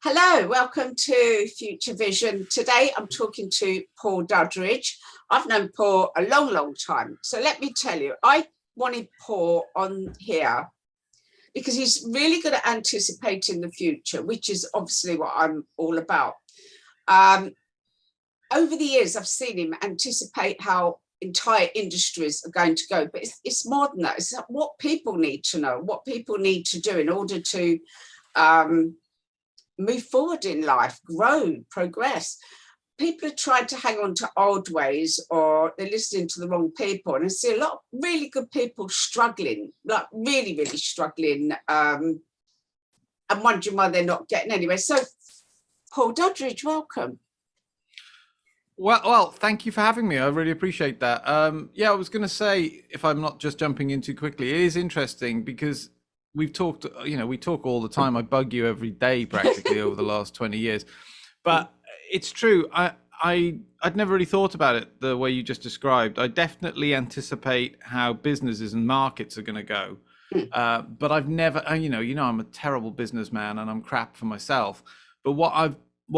Hello, welcome to Future Vision. Today I'm talking to Paul Duddridge. I've known Paul a long, long time. So let me tell you, I wanted Paul on here because he's really good at anticipating the future, which is obviously what I'm all about. Over the years, I've seen him anticipate how entire industries are going to go, but it's more than that. It's what people need to know, what people need to do in order to move forward in life, grow, progress. People are trying to hang on to old ways, or they're listening to the wrong people. And I see a lot of really good people struggling, like really, really struggling, and wondering why they're not getting anywhere. So, Paul Duddridge, welcome. Well, thank you for having me. I really appreciate that. Yeah, I was going to say, if I'm not just jumping in too quickly, it is interesting because we've talked, we talk all the time. I bug you every day practically over the last 20 years. But it's true. I'd never really thought about it the way you just described. I definitely anticipate how businesses and markets are going to go. But I've never, I'm a terrible businessman and I'm crap for myself. But what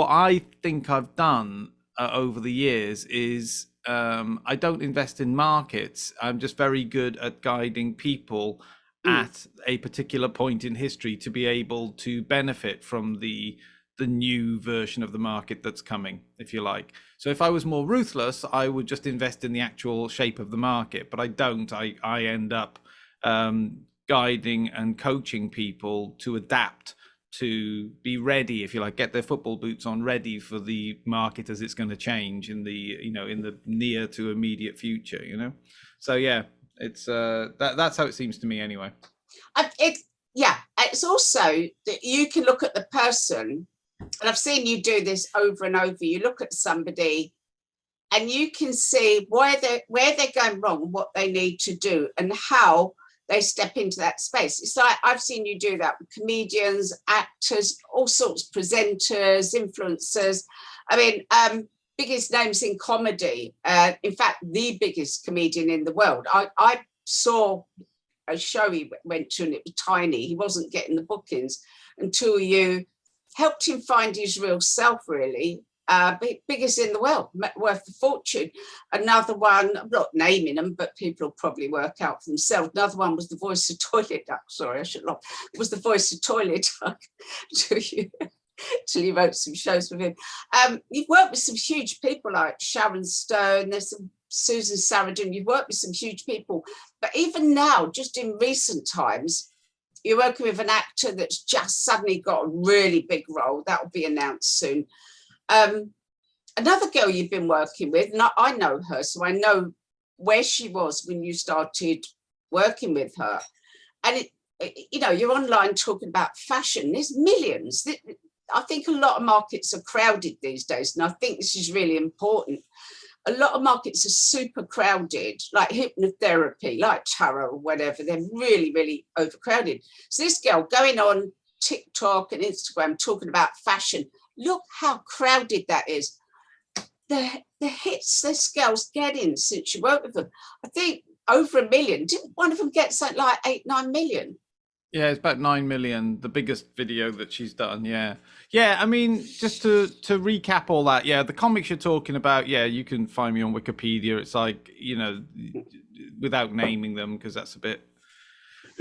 I think I've done over the years is I don't invest in markets. I'm just very good at guiding people at a particular point in history to be able to benefit from the new version of the market that's coming, if you like. So if I was more ruthless, I would just invest in the actual shape of the market, but I don't. I end up guiding and coaching people to adapt, to be ready, if you like, get their football boots on, ready for the market as it's going to change in the in the near to immediate future. So yeah, it's that's how it seems to me anyway. It's also that you can look at the person, and I've seen you do this over and over. You look at somebody and you can see where they're going wrong, what they need to do, and how they step into that space. It's like I've seen you do that with comedians, actors, all sorts, presenters, influencers. I mean, biggest names in comedy. In fact, the biggest comedian in the world. I saw a show he went to and it was tiny. He wasn't getting the bookings until you helped him find his real self, really. Biggest in the world, worth a fortune. Another one, I'm not naming them, but people will probably work out for themselves. Another one was the voice of Toilet Duck. Sorry, I should not. It was the voice of Toilet Duck till you wrote some shows with him. You've worked with some huge people like Sharon Stone. There's some Susan Sarandon. You've worked with some huge people, but even now, just in recent times, you're working with an actor that's just suddenly got a really big role that will be announced soon. Another girl you've been working with, and I know her, so I know where she was when you started working with her. And you're online talking about fashion. There's millions. I think a lot of markets are crowded these days, and I think this is really important. A lot of markets are super crowded, like hypnotherapy, like tarot or whatever. They're really, really overcrowded. So this girl going on TikTok and Instagram talking about fashion, look how crowded that is. The hits this girl's getting since you worked with them, I think over 1 million. Didn't one of them get something like 8-9 million? Yeah, it's about 9 million, the biggest video that she's done. Yeah. I mean, just to recap all that, the comics you're talking about, you can find me on Wikipedia. It's like, without naming them, because that's a bit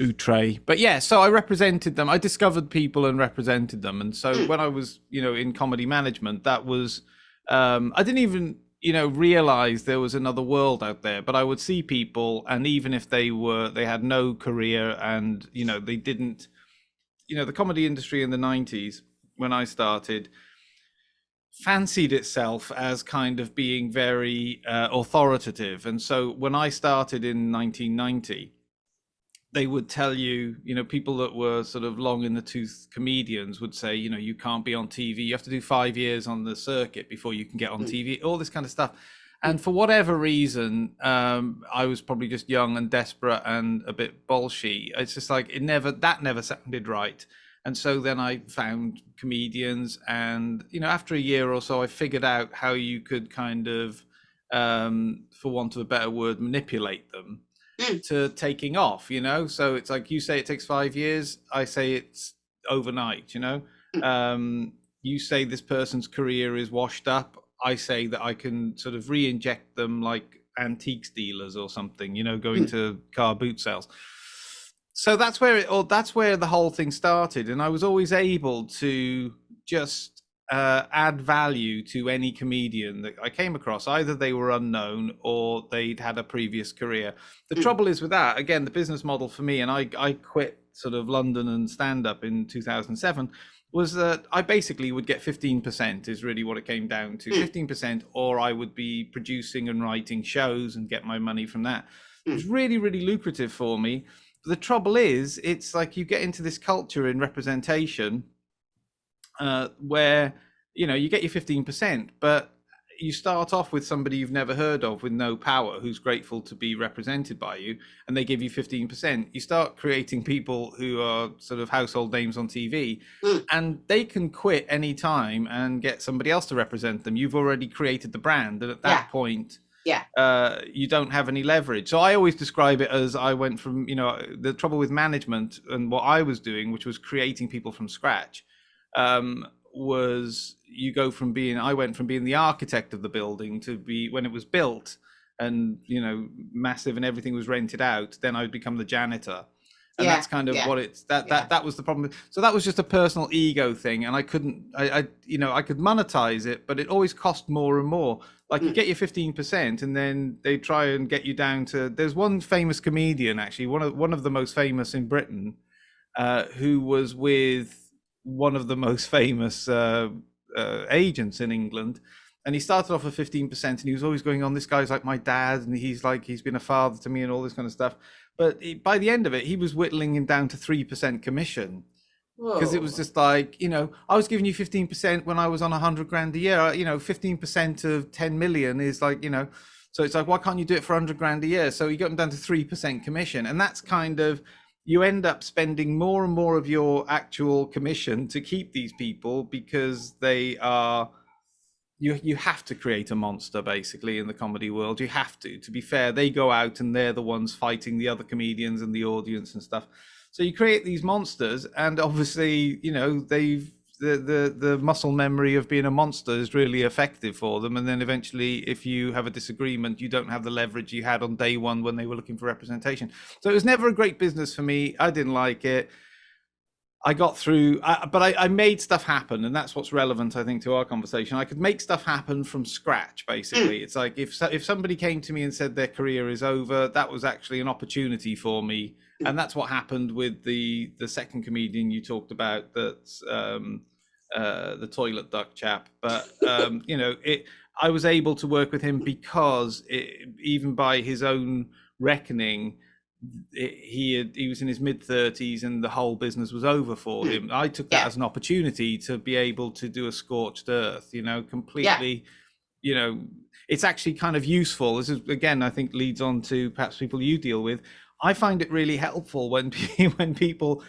outre. But so I represented them. I discovered people and represented them. And so when I was, in comedy management, that was, I didn't even, realize there was another world out there. But I would see people, and even if they had no career and, they didn't, the comedy industry in the 90s, when I started, fancied itself as kind of being very authoritative. And so when I started in 1990, they would tell you, people that were sort of long in the tooth comedians would say, you can't be on TV. You have to do 5 years on the circuit before you can get on TV, all this kind of stuff. And for whatever reason, I was probably just young and desperate and a bit bolshy. It's just like, that never sounded right. And so then I found comedians, and, after a year or so, I figured out how you could kind of, for want of a better word, manipulate them to taking off, so it's like, you say it takes 5 years, I say it's overnight. you say this person's career is washed up, I say that I can sort of re-inject them like antiques dealers or something, you know, going to car boot sales. So that's where that's where the whole thing started, and I was always able to just add value to any comedian that I came across. Either they were unknown or they'd had a previous career. The trouble is with that, again, the business model for me, and I quit sort of London and stand-up in 2007, was that I basically would get 15% is really what it came down to, 15%, or I would be producing and writing shows and get my money from that. It was really, really lucrative for me. The trouble is, it's like you get into this culture in representation where, you know, you get your 15%, but you start off with somebody you've never heard of with no power, who's grateful to be represented by you, and they give you 15%. You start creating people who are sort of household names on TV, and they can quit any time and get somebody else to represent them. You've already created the brand, and at that point, you don't have any leverage. So I always describe it as I went from, you know, the trouble with management and what I was doing, which was creating people from scratch, was you go from being, I went from being the architect of the building to be, when it was built and, you know, massive and everything was rented out, then I would become the janitor. And that's kind of what it's, that was the problem. So that was just a personal ego thing. And I couldn't, you know, I could monetize it, but it always cost more and more. Like you get your 15% and then they try and get you down to, there's one famous comedian, actually, one of the most famous in Britain, who was with one of the most famous agents in England. And he started off with 15% and he was always going on, this guy's like my dad and he's been a father to me and all this kind of stuff. But by the end of it, he was whittling him down to 3% commission. Because it was just like, you know, I was giving you 15% when I was on 100 grand a year. You know, 15% of 10 million is like, you know, so it's like, why can't you do it for 100 grand a year? So you got them down to 3% commission. And that's kind of, you end up spending more and more of your actual commission to keep these people because they are, you have to create a monster basically in the comedy world. You have to be fair, they go out and they're the ones fighting the other comedians and the audience and stuff. So you create these monsters, and obviously, you know, the muscle memory of being a monster is really effective for them. And then eventually, if you have a disagreement, you don't have the leverage you had on day one when they were looking for representation. So it was never a great business for me. I didn't like it. I got through, but I made stuff happen, and that's what's relevant, I think, to our conversation. I could make stuff happen from scratch, basically. It's like if somebody came to me and said their career is over, that was actually an opportunity for me. And that's what happened with the second comedian you talked about, that's the toilet duck chap. But you know, I was able to work with him because even by his own reckoning, he was in his mid-30s and the whole business was over for him. I took that as an opportunity to be able to do a scorched earth, you know, completely. You know, it's actually kind of useful. This is, again, I think leads on to perhaps people you deal with. I find it really helpful when people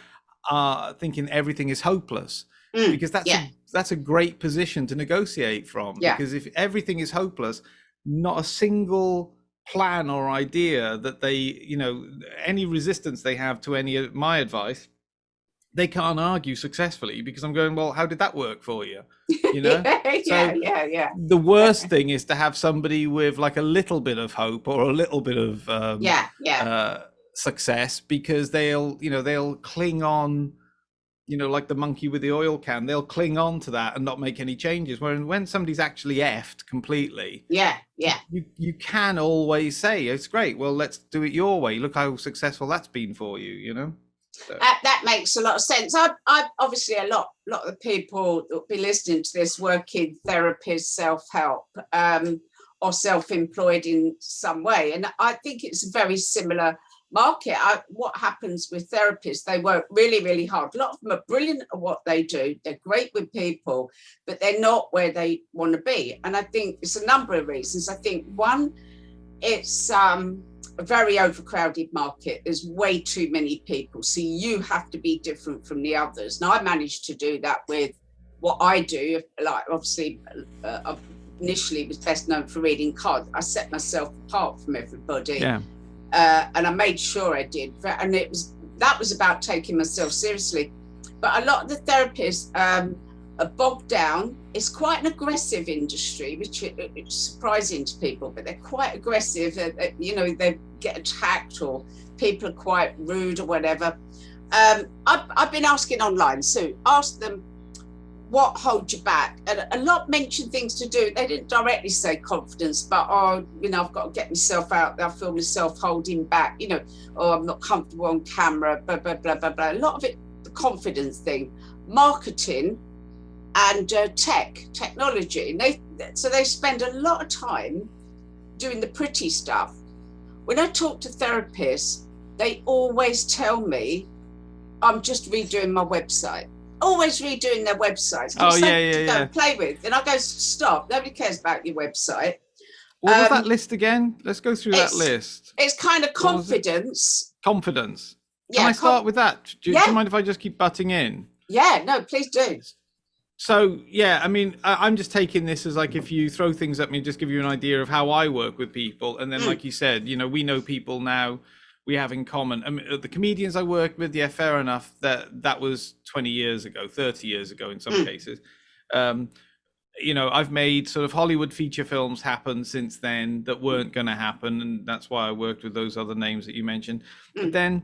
are thinking everything is hopeless, because that's a great position to negotiate from. Because if everything is hopeless, not a single plan or idea that they, you know, any resistance they have to any of my advice, they can't argue successfully, because I'm going, well, how did that work for you? You know? The worst thing is to have somebody with like a little bit of hope or a little bit of success, because they'll cling on, you know, like the monkey with the oil can, they'll cling on to that and not make any changes. When somebody's actually effed completely, you can always say, it's great, well, let's do it your way. Look how successful that's been for you, you know? So. That makes a lot of sense. I obviously a lot of the people that will be listening to this work in therapists, self-help, or self-employed in some way. And I think it's a very similar market. What happens with therapists, they work really, really hard. A lot of them are brilliant at what they do. They're great with people, but they're not where they want to be. And I think it's a number of reasons. I think one, it's a very overcrowded market. There's way too many people. So you have to be different from the others. Now, I managed to do that with what I do. Like, obviously, initially was best known for reading cards. I set myself apart from everybody. And I made sure I did, and that was about taking myself seriously. But a lot of the therapists bogged down. It's quite an aggressive industry, which it's surprising to people, but they're quite aggressive. You know, they get attacked or people are quite rude or whatever. I've been asking online, so ask them what holds you back. And a lot mention things to do. They didn't directly say confidence, but, oh, you know, I've got to get myself out there. I feel myself holding back, you know, oh, I'm not comfortable on camera, blah, blah, blah, blah, blah. A lot of it, the confidence thing, marketing, and technology. So they spend a lot of time doing the pretty stuff. When I talk to therapists, they always tell me, I'm just redoing my website. Always redoing their websites. Oh, yeah. Go and play with. And I go, stop. Nobody cares about your website. What was that list again? Let's go through that list. It's kind of confidence. Confidence. Yeah, Can I start with that? Do you mind if I just keep butting in? Yeah, no, please do. So, yeah, I mean, I'm just taking this as like, if you throw things at me, just give you an idea of how I work with people. And then, like you said, you know, we know people now we have in common. I mean, the comedians I work with, yeah, fair enough. That was 20 years ago, 30 years ago in some cases. You know, I've made sort of Hollywood feature films happen since then that weren't going to happen. And that's why I worked with those other names that you mentioned. But then,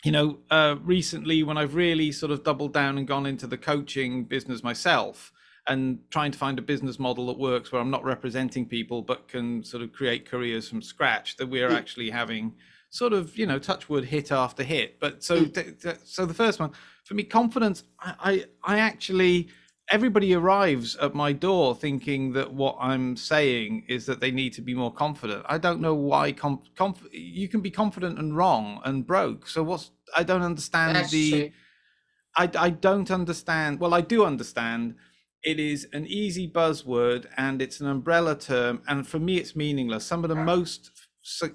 you know, recently when I've really sort of doubled down and gone into the coaching business myself and trying to find a business model that works where I'm not representing people, but can sort of create careers from scratch, that we're actually having sort of, you know, touch wood, hit after hit. But so the first one for me, confidence, I actually, everybody arrives at my door thinking that what I'm saying is that they need to be more confident. I don't know why you can be confident and wrong and broke. So I don't understand. That's true. I don't understand. Well, I do understand. It is an easy buzzword and it's an umbrella term. And for me, it's meaningless. Some of the most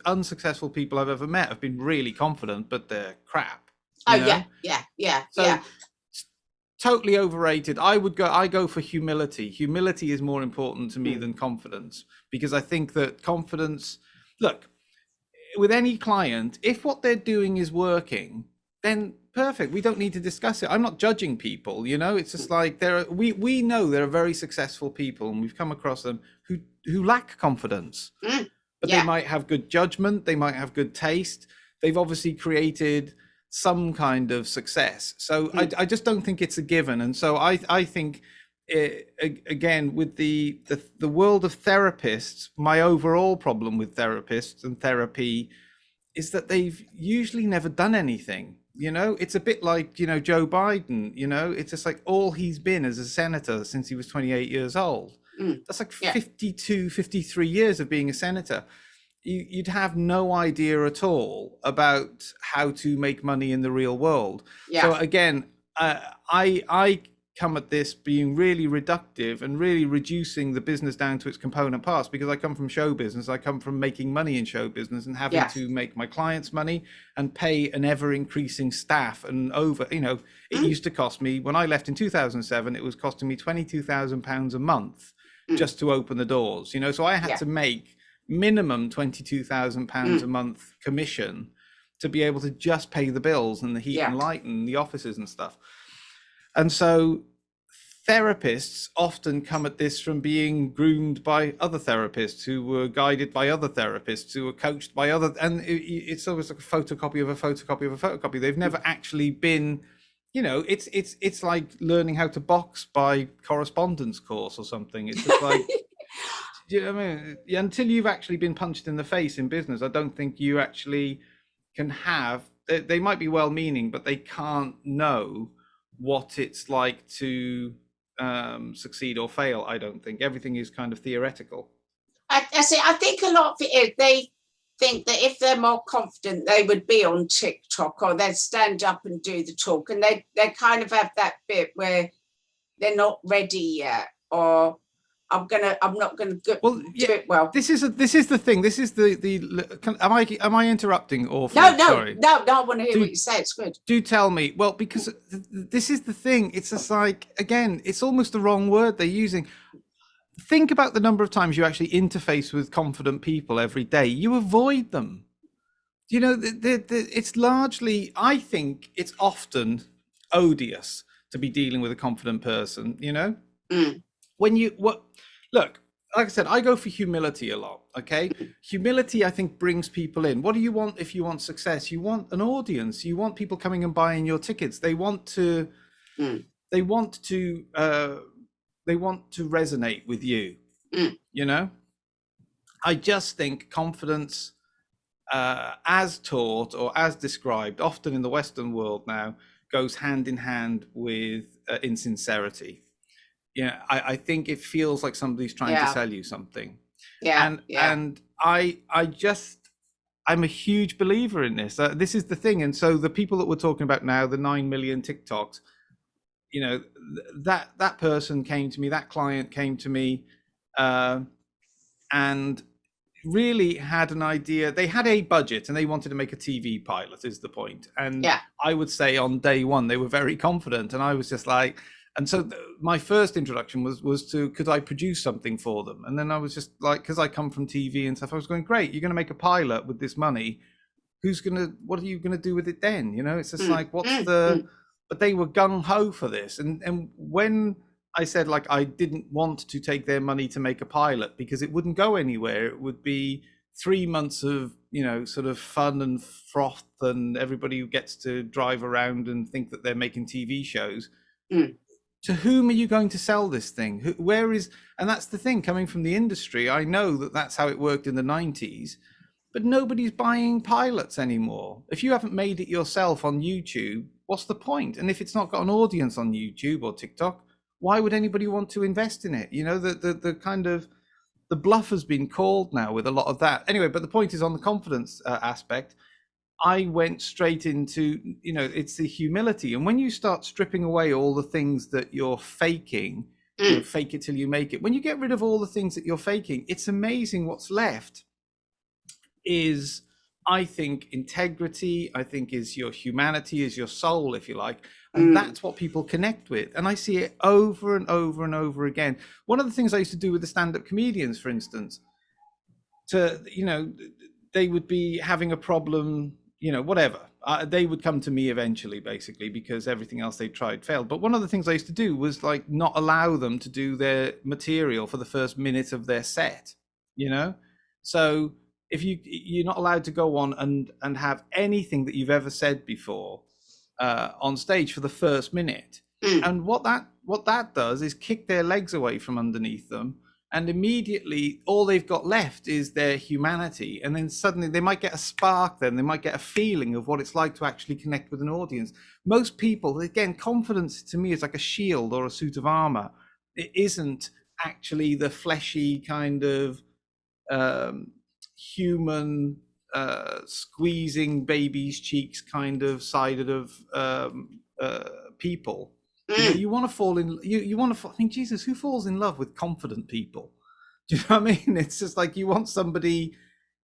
unsuccessful people I've ever met have been really confident, but they're crap. Yeah. Totally overrated. I go for humility. Humility is more important to me than confidence, because I think that confidence, look, with any client, if what they're doing is working, then perfect. We don't need to discuss it. I'm not judging people, you know. It's just like we know there are very successful people, and we've come across them who lack confidence. But they might have good judgment, they might have good taste. They've obviously created some kind of success. So I just don't think it's a given. And so I think, again, with the world of therapists, my overall problem with therapists and therapy is that they've usually never done anything. You know, it's a bit like, you know, Joe Biden, you know, it's just like all he's been as a senator since he was 28 years old. That's like 52, 53 years of being a senator. You'd have no idea at all about how to make money in the real world. So again, I come at this being really reductive and really reducing the business down to its component parts, because I come from show business. I come from making money in show business and having to make my clients money and pay an ever increasing staff. And you know, it used to cost me, when I left in 2007, it was costing me £22,000 a month just to open the doors, you know. So I had to make minimum £22,000 a month commission to be able to just pay the bills and the heat and light and the offices and stuff. And so therapists often come at this from being groomed by other therapists who were guided by other therapists who were coached by other, and it's always like a photocopy of a photocopy of a photocopy. They've never actually been, you know, it's like learning how to box by correspondence course or something. It's just like, you know what I mean? Until you've actually been punched in the face in business, I don't think you actually can have, they might be well-meaning, but they can't know what it's like to succeed or fail. I don't think. Everything is kind of theoretical. I think a lot of it is they think that if they're more confident, they would be on TikTok or they'd stand up and do the talk, and they kind of have that bit where they're not ready yet, or I'm not gonna do it well. This is the thing. This is the am I interrupting awfully? No, Sorry. no, I want to hear what you say. It's good. Do tell me. Well, because this is the thing. It's just like, again, it's almost the wrong word they're using. Think about the number of times you actually interface with confident people every day. You avoid them. You know, it's largely, I think it's often odious to be dealing with a confident person, you know? Mm. Look, like I said, I go for humility a lot. Okay. Humility, I think, brings people in. What do you want if you want success? You want an audience. You want people coming and buying your tickets. They want to Mm. they want to resonate with you. Mm. You know, I just think confidence, as taught or as described, often in the Western world now, goes hand in hand with insincerity. Yeah, I think it feels like somebody's trying to Yeah. sell you something. Yeah. Yeah. And I'm a huge believer in this. This is the thing. And so the people that we're talking about now, the 9 million TikToks, you know, that person came to me, that client came to me, and really had an idea. They had a budget and they wanted to make a TV pilot, is the point. And Yeah. I would say on day one they were very confident, and I was just like, and so my first introduction was to, could I produce something for them? And then I was just like, because I come from TV and stuff, I was going, great, you're going to make a pilot with this money. What are you going to do with it then? You know, it's just like, but they were gung ho for this. And when I said, like, I didn't want to take their money to make a pilot because it wouldn't go anywhere. It would be 3 months of, you know, sort of fun and froth, and everybody gets to drive around and think that they're making TV shows. Mm. To whom are you going to sell this thing? And that's the thing, coming from the industry, I know that that's how it worked in the 90s, but nobody's buying pilots anymore. If you haven't made it yourself on YouTube, what's the point? And if it's not got an audience on YouTube or TikTok, why would anybody want to invest in it? You know, the kind of the bluff has been called now with a lot of that. Anyway, but the point is on the confidence aspect. I went straight into, you know, it's the humility. And when you start stripping away all the things that you're faking, you know, fake it till you make it. When you get rid of all the things that you're faking, it's amazing what's left is, I think, integrity, I think is your humanity, is your soul, if you like. And that's what people connect with. And I see it over and over and over again. One of the things I used to do with the stand-up comedians, for instance, you know, they would be having a problem, you know, whatever. They would come to me eventually, basically, because everything else they tried failed. But one of the things I used to do was like not allow them to do their material for the first minute of their set, you know? So if you're not allowed to go on and have anything that you've ever said before on stage for the first minute. And what that does is kick their legs away from underneath them. And immediately all they've got left is their humanity. And then suddenly they might get a spark, then they might get a feeling of what it's like to actually connect with an audience. Most people, again, confidence to me is like a shield or a suit of armor. It isn't actually the fleshy kind of human squeezing baby's cheeks kind of side of people. You know, you want to fall in. You want to. I mean, Jesus, who falls in love with confident people? Do you know what I mean? It's just like you want somebody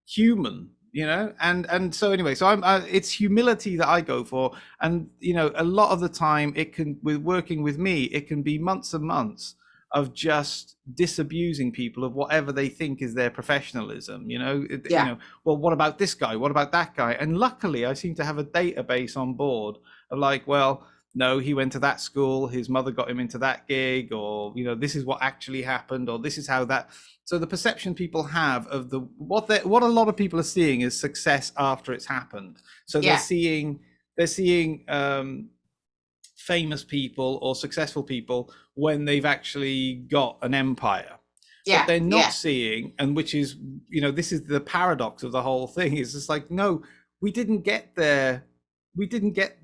human, you know. And so anyway, so it's humility that I go for. And you know, a lot of the time, with working with me, it can be months and months of just disabusing people of whatever they think is their professionalism. You know, you know. Well, what about this guy? What about that guy? And luckily, I seem to have a database on board of like, well, no, he went to that school, his mother got him into that gig, or, you know, this is what actually happened, or this is how that. So the perception people have of what a lot of people are seeing is success after it's happened. So they're seeing famous people or successful people when they've actually got an empire. But they're not seeing, and which is, you know, this is the paradox of the whole thing, is it's like, no, we didn't get there. We didn't get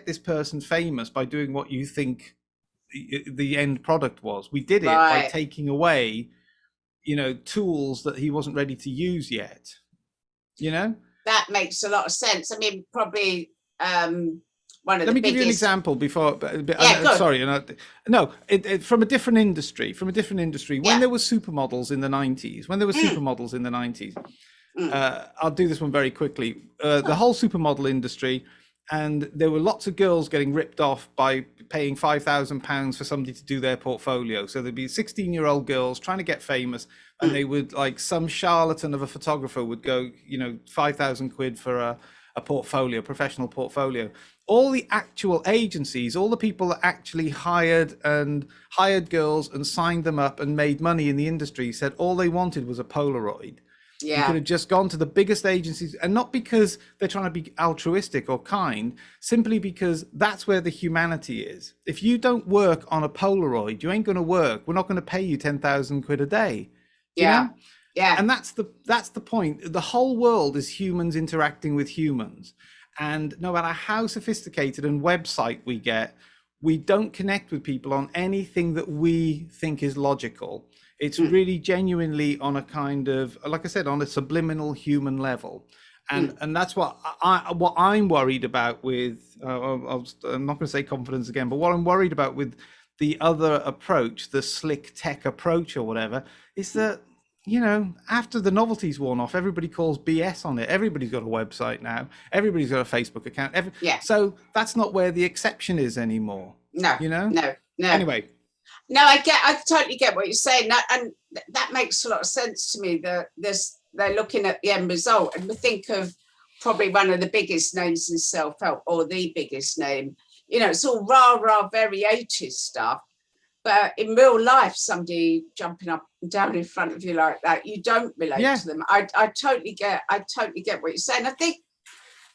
this person famous by doing what you think the end product was. We did it by taking away, you know, tools that he wasn't ready to use yet. You know, that makes a lot of sense. I mean, probably one of Let me give you an example before. Sorry, from a different industry. When there were supermodels in the 90s, I'll do this one very quickly. The whole supermodel industry. And there were lots of girls getting ripped off by paying £5,000 for somebody to do their portfolio. So there'd be 16-year-old girls trying to get famous, and they would, like, some charlatan of a photographer would go, you know, 5,000 quid for a portfolio, professional portfolio. all the actual agencies, all the people that actually hired girls and signed them up and made money in the industry said all they wanted was a Polaroid. You could have just gone to the biggest agencies, and not because they're trying to be altruistic or kind, simply because that's where the humanity is. If you don't work on a Polaroid, you ain't going to work. We're not going to pay you 10,000 quid a day. You know? Yeah. And that's the point. The whole world is humans interacting with humans. And no matter how sophisticated and website we get, we don't connect with people on anything that we think is logical. It's really genuinely on a kind of, like I said, on a subliminal human level. And that's what I'm worried about with, I'm not going to say confidence again, but what I'm worried about with the other approach, the slick tech approach or whatever, is that, you know, after the novelty's worn off, everybody calls BS on it. Everybody's got a website now. Everybody's got a Facebook account. So that's not where the exception is anymore. No, you know? No. Anyway. No, I totally get what you're saying. And that makes a lot of sense to me, that they're looking at the end result. And we think of probably one of the biggest names in self-help, or the biggest name. You know, it's all rah, very 80s stuff. But in real life, somebody jumping up and down in front of you like that, you don't relate to them. I totally get what you're saying. I think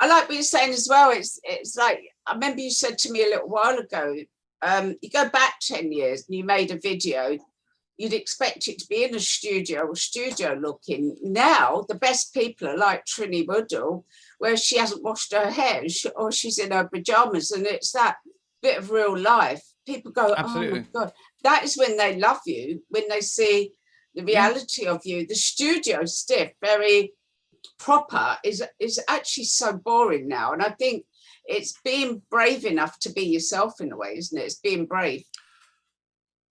I like what you're saying as well. It's like, I remember you said to me a little while ago, you go back 10 years and you made a video, you'd expect it to be in a studio looking. Now, the best people are like Trinny Woodall, where she hasn't washed her hair or she's in her pajamas, and it's that bit of real life. People go, absolutely. Oh my God. That is when they love you, when they see the reality of you. The studio stiff, very proper, is actually so boring now. And I think it's being brave enough to be yourself in a way, isn't it? It's being brave.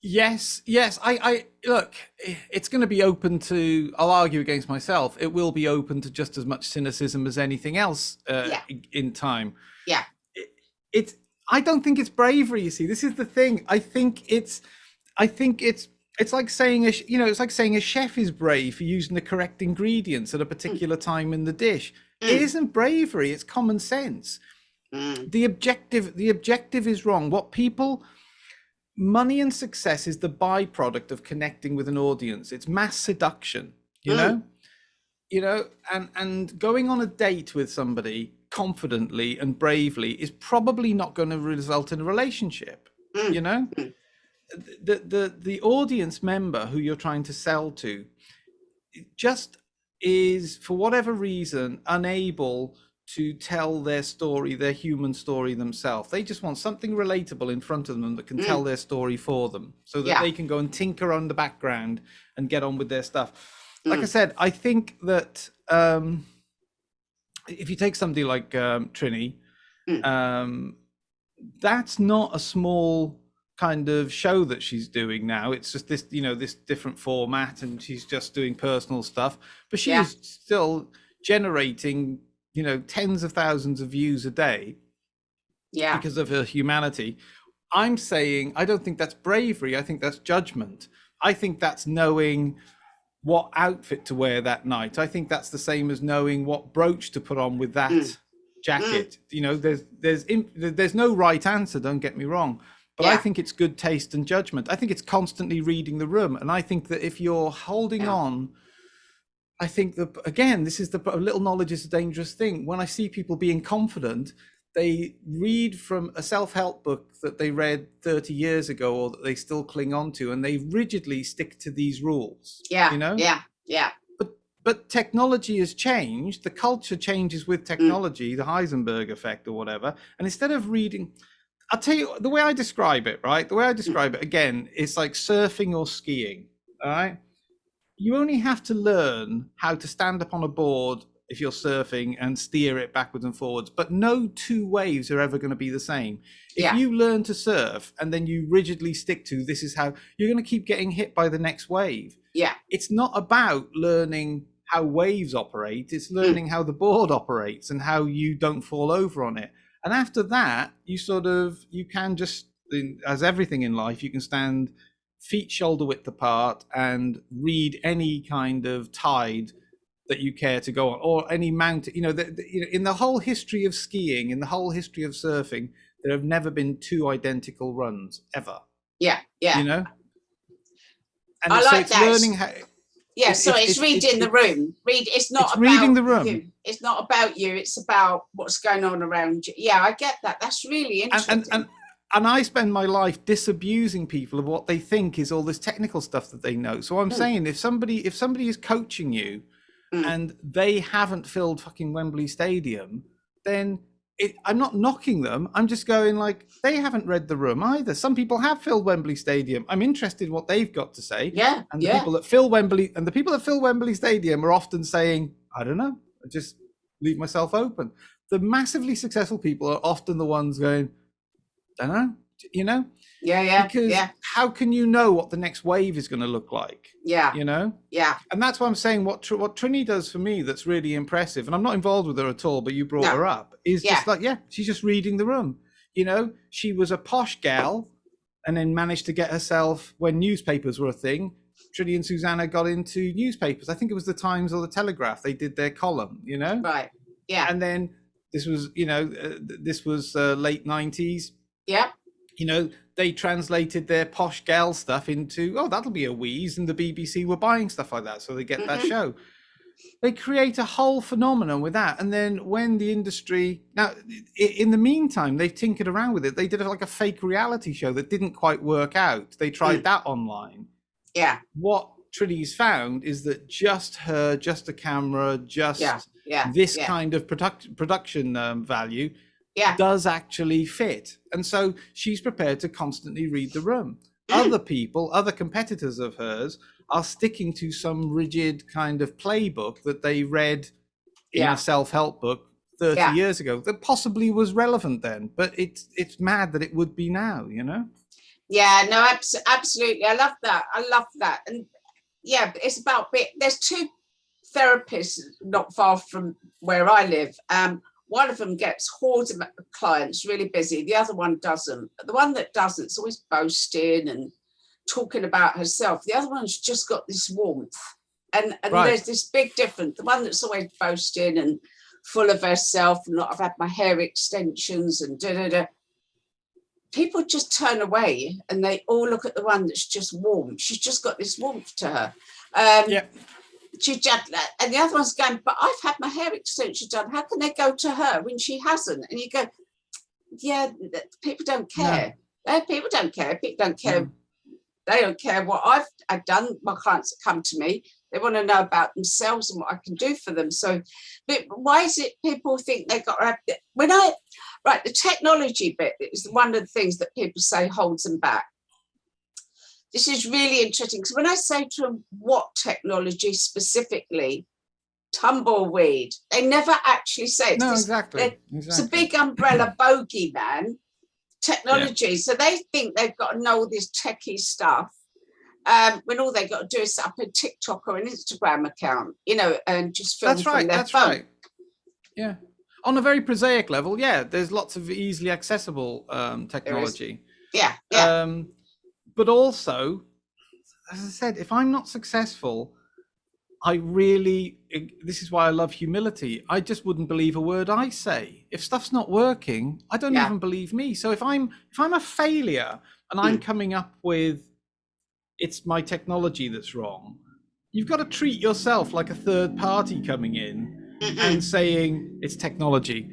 Yes. I look, it's going to be open to, I'll argue against myself, it will be open to just as much cynicism as anything else in time. Yeah. I don't think it's bravery, you see. This is the thing. I think it's like saying it's like saying a chef is brave for using the correct ingredients at a particular time in the dish. It isn't bravery, it's common sense. The objective is wrong. Money and success is the byproduct of connecting with an audience. It's mass seduction, you know, and going on a date with somebody confidently and bravely is probably not going to result in a relationship. You know, the audience member who you're trying to sell to just is, for whatever reason, unable to tell their story, their human story themselves. They just want something relatable in front of them that can tell their story for them, so that they can go and tinker on the background and get on with their stuff. Like I said, I think that if you take somebody like Trini, that's not a small kind of show that she's doing now. It's just this, this different format, and she's just doing personal stuff, but she is still generating, tens of thousands of views a day because of her humanity. I'm saying I don't think that's bravery. I think that's judgment. I think that's knowing what outfit to wear that night. I think that's the same as knowing what brooch to put on with that jacket. There's no right answer, don't get me wrong, but I think it's good taste and judgment. I think it's constantly reading the room. And I think that if you're holding on, I think that, again, this is a little knowledge is a dangerous thing. When I see people being confident, they read from a self-help book that they read 30 years ago, or that they still cling on to, and they rigidly stick to these rules. But technology has changed. The culture changes with technology, the Heisenberg effect or whatever. And instead of reading, I'll tell you the way I describe it, right? The way I describe it, again, it's like surfing or skiing, all right? You only have to learn how to stand up on a board if you're surfing and steer it backwards and forwards, but no two waves are ever going to be the same. If you learn to surf and then you rigidly stick to this is how, you're going to keep getting hit by the next wave. It's not about learning how waves operate, it's learning how the board operates and how you don't fall over on it. And after that, you can just, as everything in life, you can stand feet shoulder width apart and read any kind of tide that you care to go on, or any mountain. You know, in the whole history of skiing, in the whole history of surfing, there have never been two identical runs ever. Yeah, yeah. You know, and I so like it's that. learning how. Yeah, so it's reading the room. It's not about reading the room. you. It's not about you. It's about what's going on around you. Yeah, I get that. That's really interesting. And I spend my life disabusing people of what they think is all this technical stuff that they know. So I'm saying if somebody is coaching you and they haven't filled fucking Wembley Stadium, then I'm not knocking them. I'm just going like, they haven't read the room either. Some people have filled Wembley Stadium. I'm interested in what they've got to say. Yeah. And the people that fill Wembley Stadium are often saying, I don't know, I just leave myself open. The massively successful people are often the ones going, don't know, you know? Yeah. Because how can you know what the next wave is going to look like? Yeah. You know? Yeah. And that's why I'm saying what Trini does for me that's really impressive, and I'm not involved with her at all, but you brought her up, is just like, she's just reading the room. You know, she was a posh gal and then managed to get herself, when newspapers were a thing, Trini and Susanna got into newspapers. I think it was the Times or the Telegraph. They did their column, you know? Right. Yeah. And then this was, you know, late 90s. Yeah. You know, they translated their posh gal stuff into, that'll be a wheeze, and the BBC were buying stuff like that, so they get that show. They create a whole phenomenon with that, and then when the industry now, in the meantime, they've tinkered around with it. They did like a fake reality show that didn't quite work out. They tried that online. Yeah. What Trini's found is that just her, just a camera, just this kind of production value. Does actually fit. And so she's prepared to constantly read the room. Other people, other competitors of hers, are sticking to some rigid kind of playbook that they read in a self-help book 30 years ago that possibly was relevant then, but it's mad that it would be now, you know? Yeah, no, absolutely. I love that. And yeah, it's about, there's two therapists not far from where I live. One of them gets hordes of clients, really busy. The other one doesn't. The one that doesn't is always boasting and talking about herself. The other one's just got this warmth. And there's this big difference. The one that's always boasting and full of herself, and I've had my hair extensions and da-da-da. People just turn away and they all look at the one that's just warm. She's just got this warmth to her. She just, and the other one's going, but I've had my hair extension done. How can they go to her when she hasn't? And you go, yeah, people don't care. No. People don't care. People don't care. No. They don't care what I've done. My clients that come to me, they want to know about themselves and what I can do for them. So, but why is it people think they got to have the technology bit is one of the things that people say holds them back. This is really interesting because when I say to them what technology specifically, tumbleweed, they never actually say it. No, exactly. It's a big umbrella bogeyman, technology. Yeah. So they think they've got to know all this techie stuff when all they got to do is set up a TikTok or an Instagram account, you know, and just film from their phone. Right. Yeah. On a very prosaic level, there's lots of easily accessible technology. Yeah. But also, as I said, if I'm not successful, this is why I love humility. I just wouldn't believe a word I say. If stuff's not working, I don't even believe me. So if I'm a failure and I'm coming up with, it's my technology that's wrong, you've got to treat yourself like a third party coming in and saying it's technology.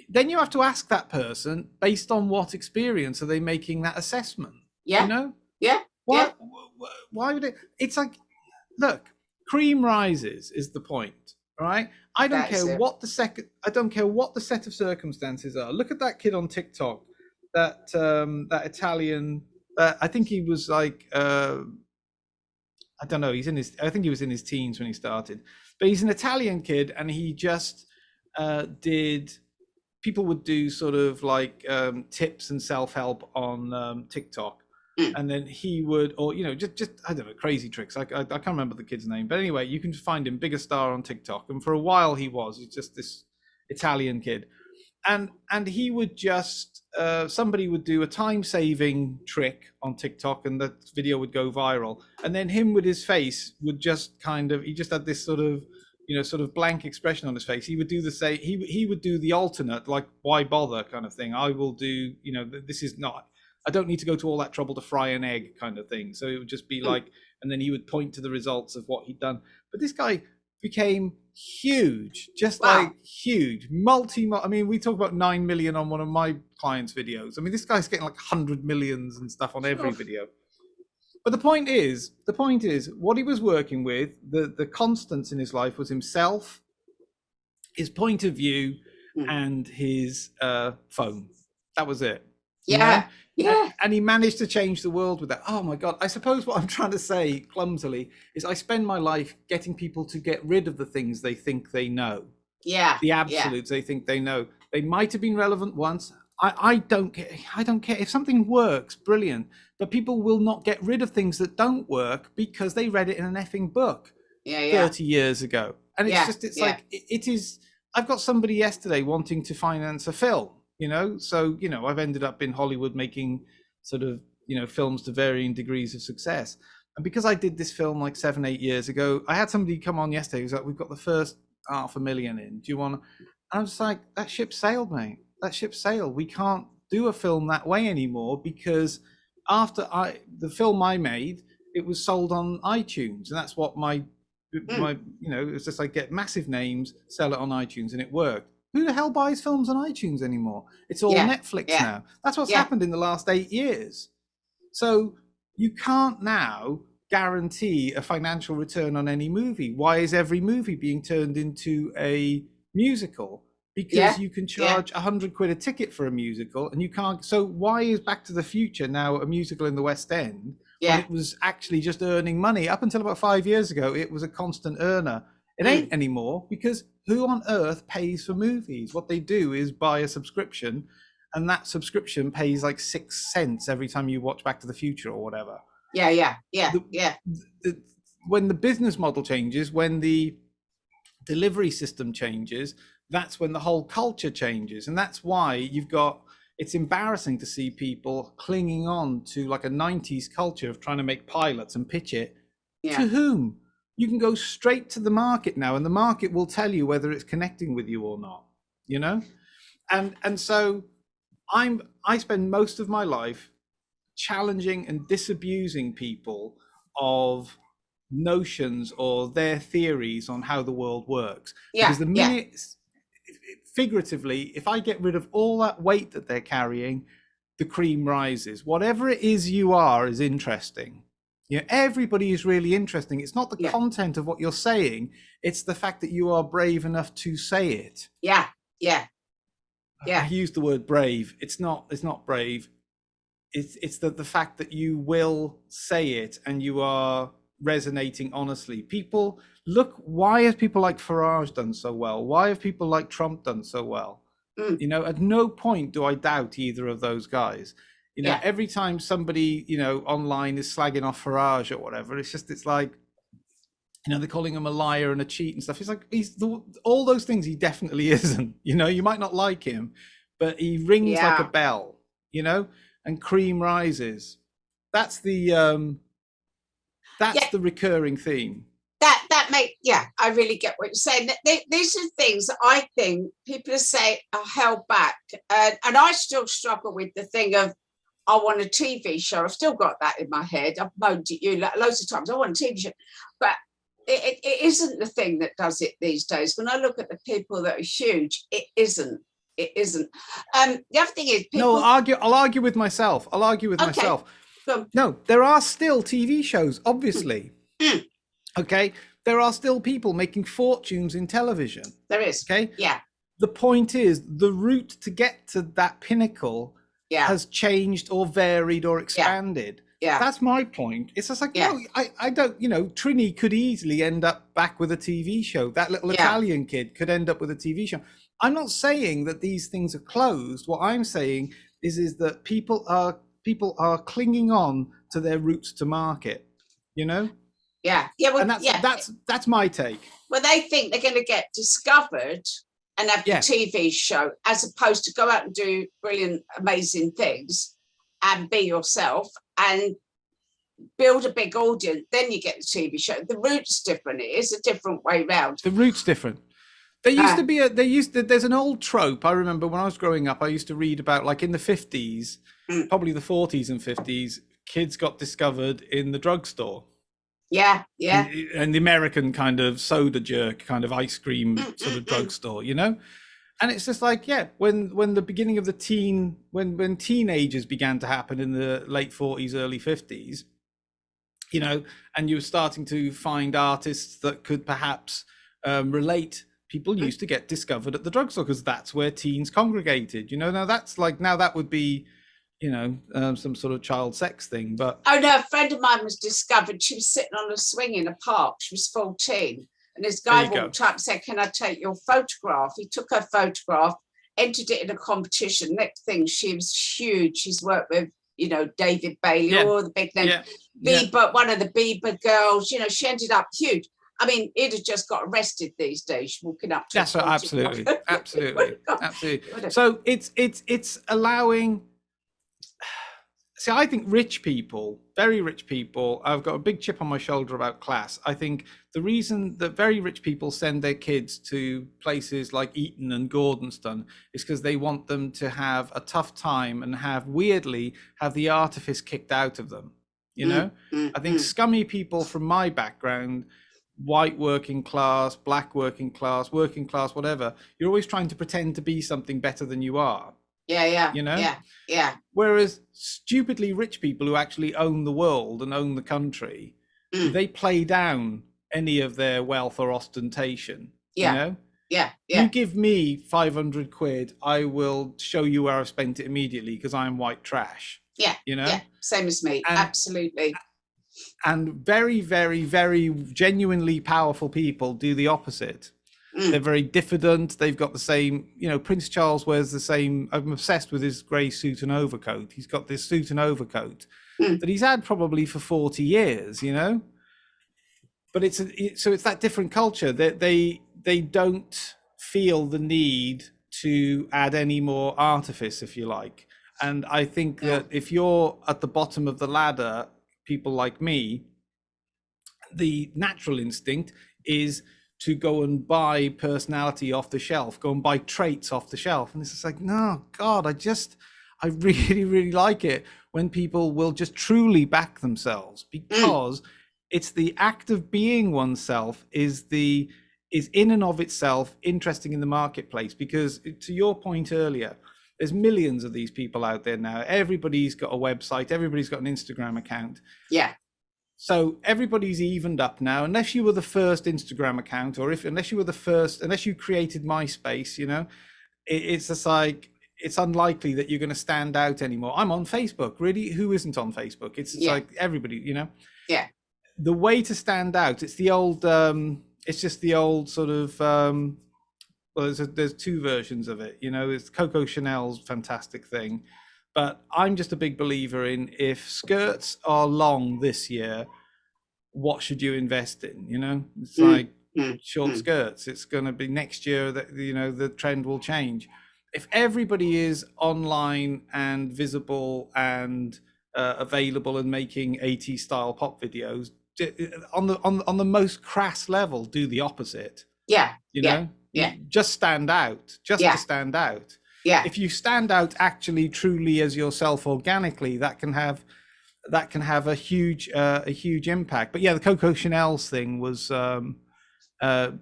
Then you have to ask that person, based on what experience are they making that assessment? Yeah. You know? Yeah. Why would it? It's like, look, cream rises is the point, all right? I don't care what the set of circumstances are. Look at that kid on TikTok, that Italian. I think he was like, I don't know. I think he was in his teens when he started, but he's an Italian kid, and he just did. People would do sort of like tips and self-help on TikTok. And then he would, or, you know, just I don't know, crazy tricks. I can't remember the kid's name. But anyway, you can find him, bigger star on TikTok. And for a while he's just this Italian kid. And he would just, somebody would do a time-saving trick on TikTok and the video would go viral. And then him with his face would just kind of, he just had this sort of, sort of blank expression on his face, he would do the say he would do the alternate, like, why bother kind of thing. I will do, this is not, I don't need to go to all that trouble to fry an egg kind of thing. So it would just be like, and then he would point to the results of what he'd done. But this guy became huge, just like huge, I mean, we talk about 9 million on one of my clients' videos. I mean, this guy's getting like 100 millions and stuff on every video. But the point is, what he was working with, the constants in his life was himself, his point of view, and his phone. That was it. Yeah. And he managed to change the world with that. Oh my God. I suppose what I'm trying to say clumsily is I spend my life getting people to get rid of the things they think they know. Yeah. The absolutes they think they know. They might have been relevant once. I don't care. If something works, brilliant. But people will not get rid of things that don't work because they read it in an effing book 30 years ago. And it's like, it is. I've got somebody yesterday wanting to finance a film, so, I've ended up in Hollywood making sort of, films to varying degrees of success. And because I did this film like 7-8 years ago, I had somebody come on yesterday who was like, we've got the first 500,000 in. Do you want to? And I was like, that ship sailed, mate. That ship sailed. We can't do a film that way anymore because after the film I made, it was sold on iTunes. And that's what my, it was just like get massive names, sell it on iTunes, and it worked. Who the hell buys films on iTunes anymore? It's all Netflix now. That's what's happened in the last 8 years. So you can't now guarantee a financial return on any movie. Why is every movie being turned into a musical? Because you can charge 100 quid a ticket for a musical, and you can't. So why is Back to the Future now a musical in the West End when it was actually just earning money? Up until about 5 years ago, it was a constant earner. It ain't anymore, because who on earth pays for movies? What they do is buy a subscription, and that subscription pays like 6 cents every time you watch Back to the Future or whatever. When the business model changes, when the delivery system changes, that's when the whole culture changes. And that's why it's embarrassing to see people clinging on to like a 90s culture of trying to make pilots and pitch it. To whom? You can go straight to the market now, and the market will tell you whether it's connecting with you or not, and so I spend most of my life challenging and disabusing people of notions or their theories on how the world works. Because the minute, figuratively, if I get rid of all that weight that they're carrying, the cream rises. Whatever it is you are is interesting. Everybody is really interesting. It's not the content of what you're saying, it's the fact that you are brave enough to say it. I use the word brave. It's not brave. It's the fact that you will say it and you are resonating honestly. People look, why have people like Farage done so well? Why have people like Trump done so well? At no point do I doubt either of those guys. Every time somebody online is slagging off Farage or whatever, it's like, they're calling him a liar and a cheat and stuff. It's like all those things he definitely isn't. You might not like him, but he rings like a bell, and cream rises. That's the the recurring theme. I really get what you're saying. These are things that I think people say are held back, and I still struggle with the thing of I want a TV show. I've still got that in my head. I've moaned at you loads of times. I want a TV show, but it isn't the thing that does it these days. When I look at the people that are huge, it isn't. It isn't. The other thing is, people... No, I'll argue with myself. Myself. No, there are still TV shows, obviously. Okay, there are still people making fortunes in television. There is. Okay. Yeah. The point is, the route to get to that pinnacle has changed or varied or expanded. Yeah. That's my point. It's just like, I don't, Trini could easily end up back with a TV show. That little Italian kid could end up with a TV show. I'm not saying that these things are closed. What I'm saying is that people are clinging on to their routes to market, Yeah. Well, and that's my take. Well, they think they're going to get discovered and have the TV show, as opposed to go out and do brilliant, amazing things and be yourself. And build a big audience, then you get the TV show. The route's different. It is a different way round. The route's different. There used to be there's an old trope. I remember when I was growing up, I used to read about, like, in the 50s, probably the 40s and 50s, kids got discovered in the drugstore. Yeah. And the American kind of soda jerk, kind of ice cream sort of drugstore, you know? And it's just like, when the beginning of when teenagers began to happen in the late 40s, early 50s, you know, and you were starting to find artists that could perhaps relate. People used to get discovered at the drugstore because that's where teens congregated, you know. Now that would be, you know, some sort of child sex thing. But oh no, a friend of mine was discovered. She was sitting on a swing in a park. She was 14, and this guy walked up and said, "Can I take your photograph?" He took her photograph, entered it in a competition. Next thing, she was huge. She's worked with, you know, David Bailey, all the big names. Bieber, one of the Bieber girls. You know, she ended up huge. I mean, he'd have just got arrested these days, walking up to. That's right, absolutely. So it's allowing. See, I think rich people, very rich people, I've got a big chip on my shoulder about class. I think the reason that very rich people send their kids to places like Eton and Gordonstoun is because they want them to have a tough time and weirdly have the artifice kicked out of them. You know, I think scummy people from my background, white working class, black working class, whatever, you're always trying to pretend to be something better than you are. Yeah. You know? Yeah. Whereas stupidly rich people who actually own the world and own the country, they play down any of their wealth or ostentation. Yeah. You know? Yeah. You give me 500 quid, I will show you where I've spent it immediately because I'm white trash. Yeah. You know? Yeah. Same as me. Absolutely. And very, very, very genuinely powerful people do the opposite. They're very diffident. They've got the same, you know, Prince Charles wears the same. I'm obsessed with his grey suit and overcoat. He's got this suit and overcoat that he's had probably for 40 years, you know. But it's that different culture that they don't feel the need to add any more artifice, if you like. And I think that if you're at the bottom of the ladder, people like me, the natural instinct is to go and buy personality off the shelf, go and buy traits off the shelf. And it's just like, no, God, I really, really like it when people will just truly back themselves, because it's the act of being oneself is in and of itself interesting in the marketplace. Because to your point earlier, there's millions of these people out there now. Everybody's got a website, everybody's got an Instagram account. Yeah. So everybody's evened up now, unless you were the first Instagram account, or unless you created MySpace, you know, it's just like, it's unlikely that you're going to stand out anymore. I'm on Facebook. Really, who isn't on Facebook? It's like everybody, you know. Yeah. The way to stand out, it's the old, it's just the old sort of, well, there's two versions of it, you know. It's Coco Chanel's fantastic thing. But I'm just a big believer in, if skirts are long this year, what should you invest in? You know, it's like short skirts. It's going to be next year that, you know, the trend will change. If everybody is online and visible and available and making 80s style pop videos, on the most crass level, do the opposite. Yeah. You know, just stand out, to stand out. Yeah. If you stand out actually truly as yourself organically, that can have a huge impact. But yeah, the Coco Chanel's thing was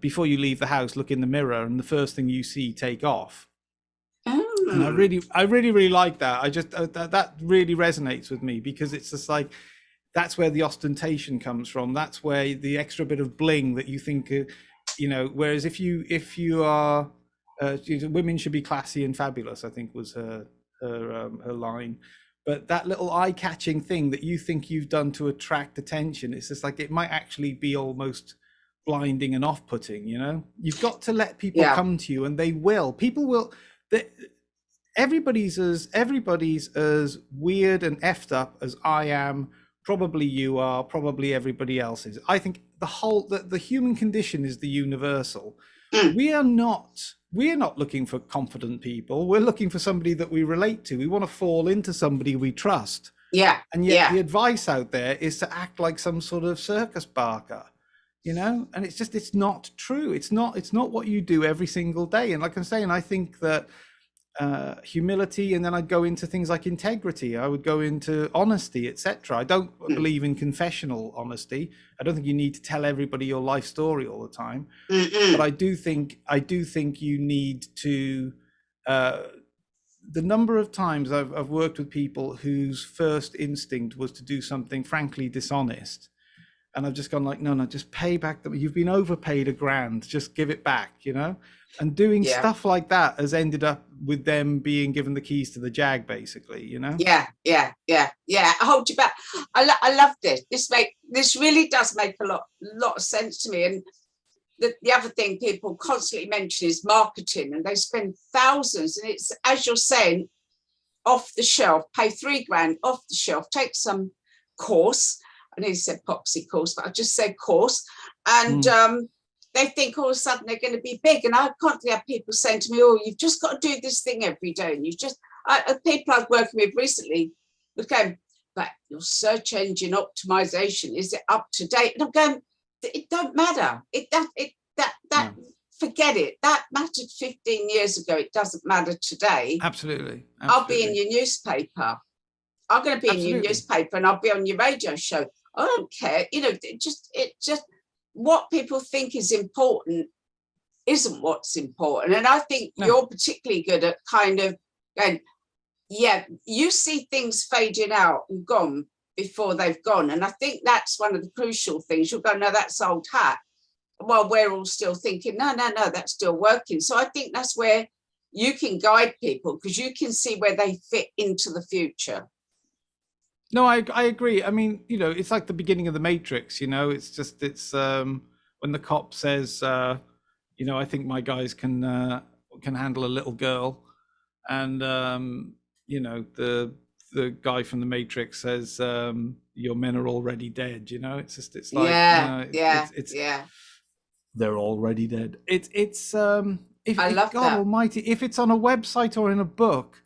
before you leave the house, look in the mirror, and the first thing you see, take off. And I really like that. I just that really resonates with me, because it's just like, that's where the ostentation comes from. That's where the extra bit of bling that you think, you know. Whereas if you are women should be classy and fabulous, I think was her line. But that little eye-catching thing that you think you've done to attract attention, it's just like, it might actually be almost blinding and off-putting, you know. You've got to let people come to you, and they will. People will. Everybody's as weird and effed up as I am. Probably you are. Probably everybody else is. I think the human condition is the universal. We're not looking for confident people. We're looking for somebody that we relate to. We want to fall into somebody we trust. Yeah. And yet Yeah. the advice out there is to act like some sort of circus barker, and it's not true. It's not what you do every single day. And like I'm saying, I think that humility, and then I'd go into things like integrity, I would go into honesty, etc. I don't believe in confessional honesty. I don't think you need to tell everybody your life story all the time. But I do think you need to the number of times I've worked with people whose first instinct was to do something frankly dishonest, and I've just gone like, no, just pay back you've been overpaid $1,000, just give it back, and doing stuff like that has ended up with them being given the keys to the Jag, basically, Yeah. I hold you back. I love this. This really does make a lot of sense to me. And the other thing people constantly mention is marketing, and they spend thousands, and it's, as you're saying, off the shelf, pay $3,000 off the shelf, take some course. I nearly said epoxy course, but I just said course. And they think all of a sudden they're going to be big. And I constantly have people saying to me, oh, you've just got to do this thing every day. And people I was working with recently were going, but your search engine optimization, is it up to date? And I'm going, it don't matter. Forget it. That mattered 15 years ago. It doesn't matter today. Absolutely. I'll be in your newspaper. I'm going to be in your newspaper, and I'll be on your radio show. I don't care. It just what people think is important isn't what's important. And I think you're particularly good at kind of going, yeah, you see things fading out and gone before they've gone. And I think that's one of the crucial things. You'll go, no, that's old hat. Well, we're all still thinking, no, that's still working. So I think that's where you can guide people, because you can see where they fit into the future. No, I agree. I mean, it's like the beginning of the Matrix, it's when the cop says, I think my guys can handle a little girl. And, the guy from the Matrix says, your men are already dead, it's like, they're already dead. I love God that. almighty, if it's on a website or in a book,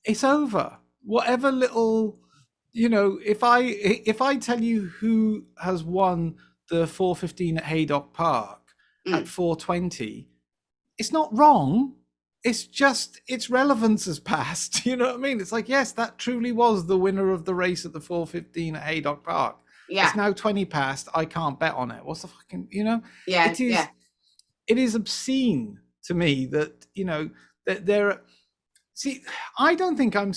it's over. Whatever little, if I tell you who has won the 4:15 at Haydock Park at 4:20, it's not wrong. It's just its relevance has passed. You know what I mean? It's like, yes, that truly was the winner of the race at the 4:15 at Haydock Park. Yeah. It's now 20 past. I can't bet on it. What's the fucking, Yeah. It is obscene to me that, that there. See, I don't think I'm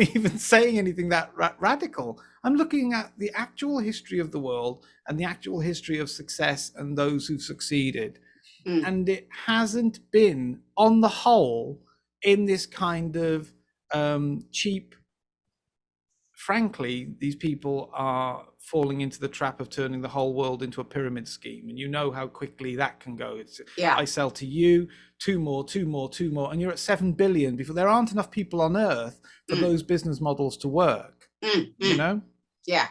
even saying anything that radical. I'm looking at the actual history of the world and the actual history of success and those who've succeeded. And it hasn't been, on the whole, in this kind of cheap. Frankly, these people are falling into the trap of turning the whole world into a pyramid scheme, and you know how quickly that can go. It's I sell to you, two more, and you're at 7 billion before there aren't enough people on earth for those business models to work. Yeah.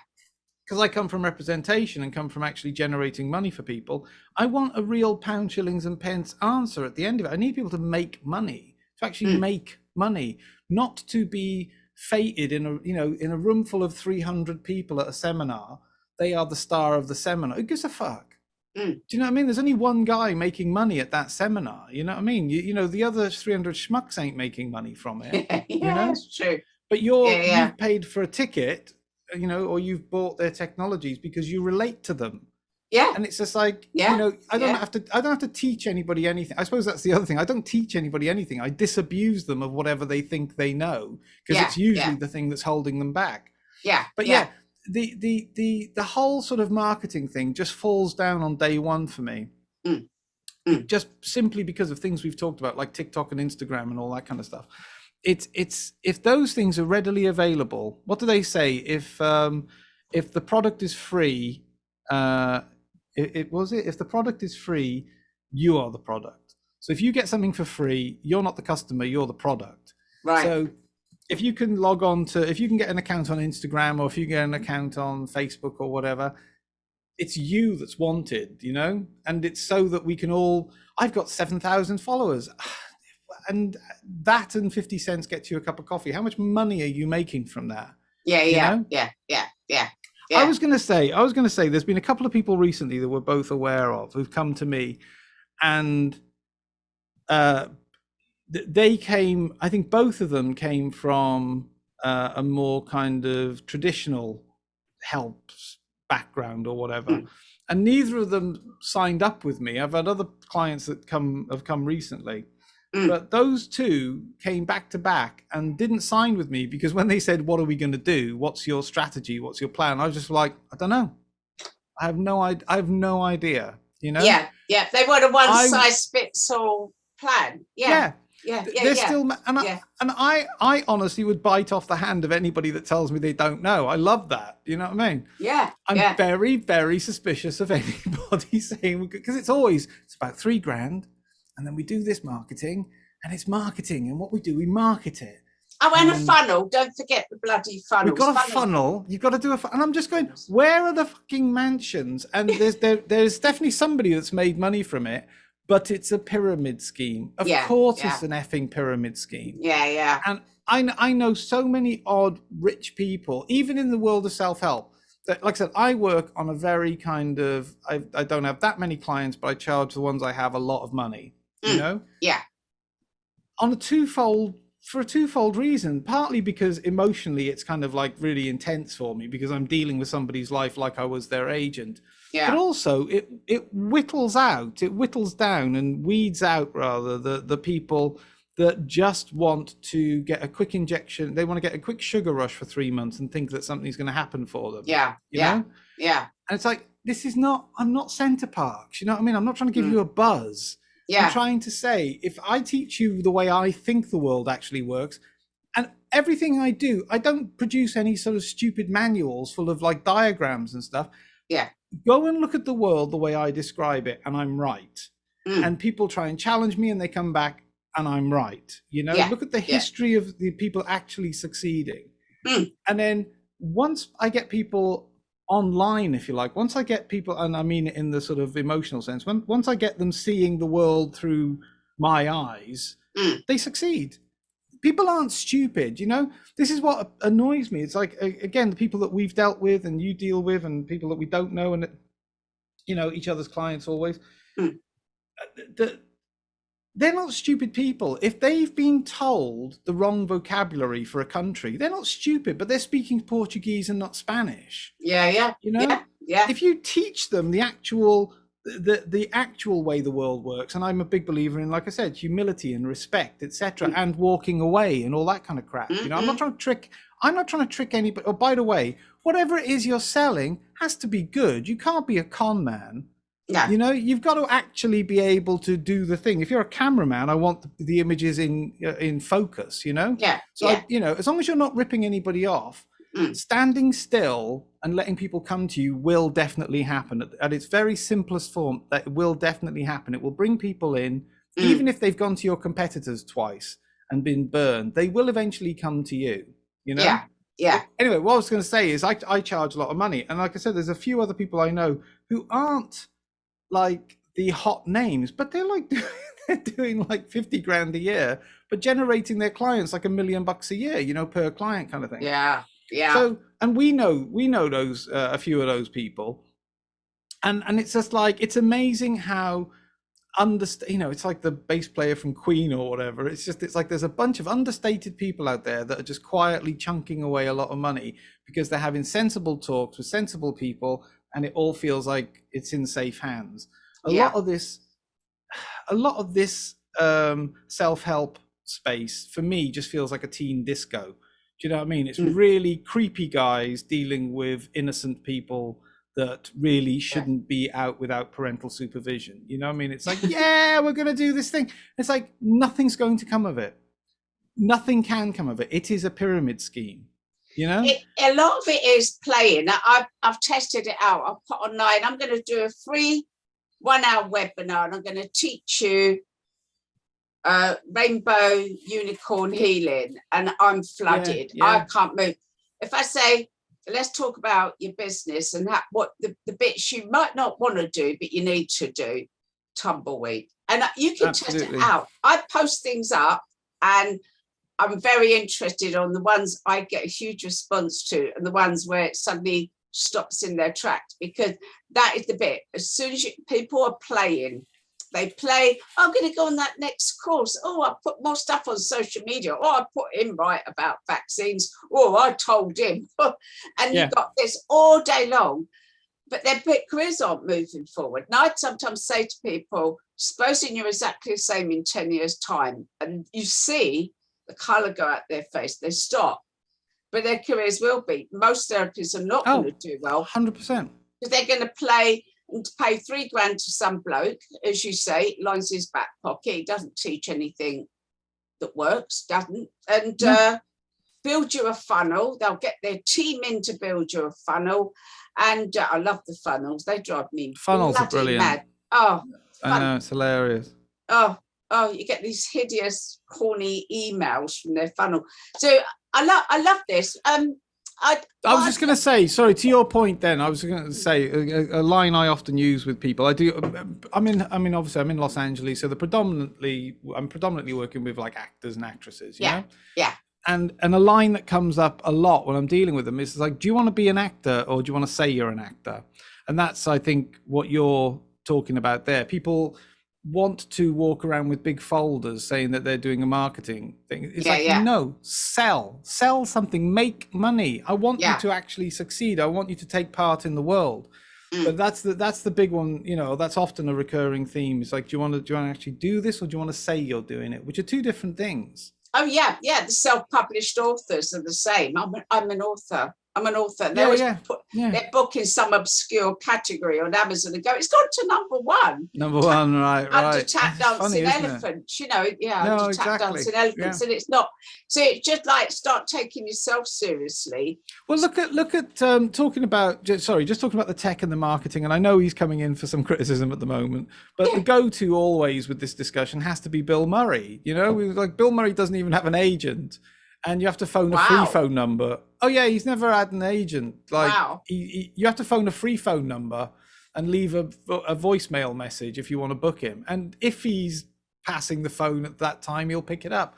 Because I come from representation and come from actually generating money for people. I want a real pound, shillings, and pence answer at the end of it. I need people to make money, to actually make money, not to be fated in a room full of 300 people at a seminar. They are the star of the seminar. Who gives a fuck? Do you know what I mean? There's only one guy making money at that seminar. You know what I mean? The other 300 schmucks ain't making money from it. That's true. But you've paid for a ticket, or you've bought their technologies because you relate to them. Yeah. And it's just like, I don't have to teach anybody anything. I suppose that's the other thing. I don't teach anybody anything. I disabuse them of whatever they think they know, because it's usually the thing that's holding them back. Yeah. But the whole sort of marketing thing just falls down on day one for me. Just simply because of things we've talked about, like TikTok and Instagram and all that kind of stuff. It's if those things are readily available, what do they say? If the product is free, if the product is free, you are the product. So if you get something for free, you're not the customer, you're the product. Right. So if you can if you can get an account on Instagram, or if you get an account on Facebook or whatever, it's you that's wanted, and it's so that we can all, I've got 7,000 followers. and that and 50 cents gets you a cup of coffee. How much money are you making from that? Yeah. You know? Yeah. I was going to say, there's been a couple of people recently that we're both aware of who've come to me, and they came, I think both of them came from a more kind of traditional help background or whatever. And neither of them signed up with me. I've had other clients that have come recently, but those two came back to back and didn't sign with me because when they said, "What are we going to do? What's your strategy? What's your plan?" I was just like, "I don't know. I have no idea." You know? Yeah. They want a one size fits all plan. Yeah. They're still, and I honestly would bite off the hand of anybody that tells me they don't know. I love that. You know what I mean? Yeah. I'm very, very suspicious of anybody saying, because it's about $3,000, and then we do this marketing, and it's marketing, and what we do, we market it. Oh, and a funnel. Don't forget the bloody funnel. We've got a funnel. You've got to do and I'm just going, where are the fucking mansions? And there's definitely somebody that's made money from it. But it's a pyramid scheme. Of course, it's an effing pyramid scheme. Yeah. And I know so many odd rich people, even in the world of self-help, that, like I said, I work on a very kind of, I don't have that many clients, but I charge the ones I have a lot of money, you know? Yeah. For a twofold reason, partly because emotionally it's kind of like really intense for me because I'm dealing with somebody's life like I was their agent. Yeah. But also it whittles down and weeds out rather the people that just want to get a quick injection. They want to get a quick sugar rush for 3 months and think that something's going to happen for them. Yeah. You know? Yeah. And it's like, I'm not Center Parks. You know what I mean? I'm not trying to give you a buzz. Yeah. I'm trying to say, if I teach you the way I think the world actually works, and everything I do, I don't produce any sort of stupid manuals full of like diagrams and stuff. Yeah. Go and look at the world the way I describe it, and I'm right. And people try and challenge me, and they come back, and I'm right. You know, look at the history of the people actually succeeding. And then once I get people online, if you like, once I get people, and I mean it in the sort of emotional sense, once I get them seeing the world through my eyes, they succeed. People aren't stupid, you know. This is what annoys me. It's like, again, the people that we've dealt with and you deal with, and people that we don't know, and you know, each other's clients always. They're not stupid people. If they've been told the wrong vocabulary for a country, they're not stupid, but they're speaking Portuguese and not Spanish. Yeah. You know. Yeah. If you teach them the actual way the world works, and I'm a big believer in, like I said, humility and respect, etc., and walking away and all that kind of crap. You know, I'm not trying to trick anybody. Oh, by the way, whatever it is you're selling has to be good. You can't be a con man. Yeah. You know, you've got to actually be able to do the thing. If you're a cameraman, I want the images in focus. You know. Yeah. So as long as you're not ripping anybody off. Standing still and letting people come to you will definitely happen at its very simplest form. That will definitely happen. It will bring people in, even if they've gone to your competitors twice and been burned. They will eventually come to you. You know. Yeah. Anyway, what I was going to say is I charge a lot of money, and like I said, there's a few other people I know who aren't like the hot names, but they're like they're doing like 50 grand a year, but generating their clients like $1 million a year, you know, per client kind of thing. Yeah. So, and we know those a few of those people, and it's just like, it's amazing how you know, it's like the bass player from Queen or whatever. It's like there's a bunch of understated people out there that are just quietly chunking away a lot of money because they're having sensible talks with sensible people, and it all feels like it's in safe hands. A lot of this self-help space for me just feels like a teen disco. Do you know what I mean? It's really creepy guys dealing with innocent people that really shouldn't be out without parental supervision. You know what I mean? It's like, yeah, we're going to do this thing. It's like, nothing's going to come of it. Nothing can come of it. It is a pyramid scheme, you know? A lot of it is playing. I've tested it out. I've put online, I'm going to do a free 1-hour webinar, and I'm going to teach you rainbow unicorn healing, and I'm flooded. I can't move. If I say, let's talk about your business and what the bits you might not want to do but you need to do, tumbleweed. And you can test it out. I post things up, and I'm very interested on the ones I get a huge response to, and the ones where it suddenly stops in their tracks, because that is the bit. As soon as people are playing, they play, I'm going to go on that next course. Oh, I put more stuff on social media. Oh, I put him right about vaccines. Oh, I told him. And you've got this all day long, but their careers aren't moving forward. And I'd sometimes say to people, supposing you're exactly the same in 10 years' time, and you see the colour go out their face, they stop. But their careers will be. Most therapists are not going to do well. 100%. Because they're going to play and pay $3,000 to some bloke, as you say, lines his back pocket. He doesn't teach anything that works, doesn't. And build you a funnel. They'll get their team in to build you a funnel. And I love the funnels. They drive me funnels are brilliant. Mad. Oh, I know, it's hilarious. Oh, you get these hideous, corny emails from their funnel. So I love this. I was just going to say, sorry, to your point then, I was going to say a line I often use with people. I mean, obviously I'm in Los Angeles, so I'm predominantly working with like actors and actresses, you know? Yeah. And a line that comes up a lot when I'm dealing with them is like, do you want to be an actor or do you want to say you're an actor? And that's, I think, what you're talking about there. People want to walk around with big folders saying that they're doing a marketing thing. It's no, sell something, make money. I want you to actually succeed. I want you to take part in the world. But that's the big one, you know, that's often a recurring theme. It's like, do you want to actually do this, or do you want to say you're doing it, which are two different things. Oh yeah, the self-published authors are the same. I'm an author. They always put their book in some obscure category on Amazon and go, it's gone to number one. Right. Under tap dancing elephants, you know, under tap dancing elephants, and it's not. So it's just like, start taking yourself seriously. Well, look at talking about the tech and the marketing, and I know he's coming in for some criticism at the moment, but the go-to always with this discussion has to be Bill Murray. You know, like Bill Murray doesn't even have an agent. And you have to phone a free phone number. Oh yeah, he's never had an agent. Like you have to phone a free phone number and leave a voicemail message if you want to book him. And if he's passing the phone at that time, he'll pick it up.